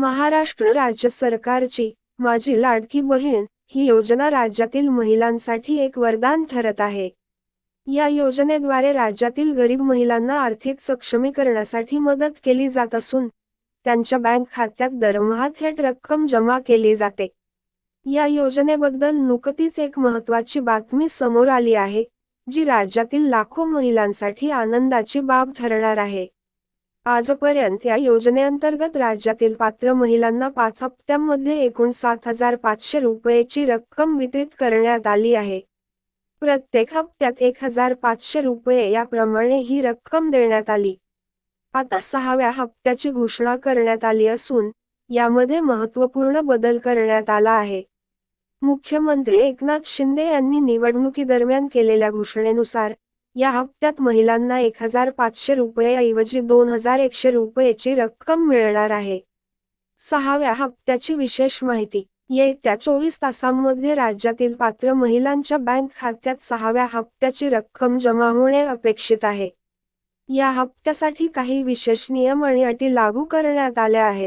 महाराष्ट्र राज्य सरकारची माझी लाडकी बहीण ही योजना राज्यातील महिलांसाठी एक वरदान ठरत आहे। या योजनेद्वारे राज्यातील गरीब महिलांना आर्थिक सक्षमीकरणासाठी मदत केली जात असून त्यांच्या बँक खात्यात दरमहा थेट रक्कम जमा केली जाते। या योजनेबद्दल नुकतीच एक महत्त्वाची बातमी समोर आली आहे, जी राज्यातील लाखो महिलांसाठी आनंदाची बाब ठरणार आहे। आजपर्यंत या योजनेअंतर्गत राज्यातील पात्र महिलांना 5 हप्त्यांमध्ये एकूण 7,500 रुपयेची रक्कम वितरित करण्यात आली आहे। प्रत्येक हप्त्यात 1,500 रुपये याप्रमाणे ही रक्कम देण्यात आली। आता 6व्या हप्त्याची घोषणा करण्यात आली असून यामध्ये महत्त्वपूर्ण बदल करण्यात आला आहे। मुख्यमंत्री एकनाथ शिंदे यांनी निवडणुकीदरम्यान केलेल्या घोषणेनुसार या हप्त्यात महिलांना 1,500 रुपयेऐवजी 2,100 रुपयेची रक्कम मिळणार आहे। 6व्या हप्त्याची विशेष माहिती। येत्या 24 तासांमध्ये राज्यातील पात्र महिलांच्या बँक खात्यात 6व्या हप्त्याची रक्कम जमा होणे अपेक्षित आहे। या हप्त्यासाठी काही विशेष नियम आणि अटी लागू करण्यात आल्या आहेत।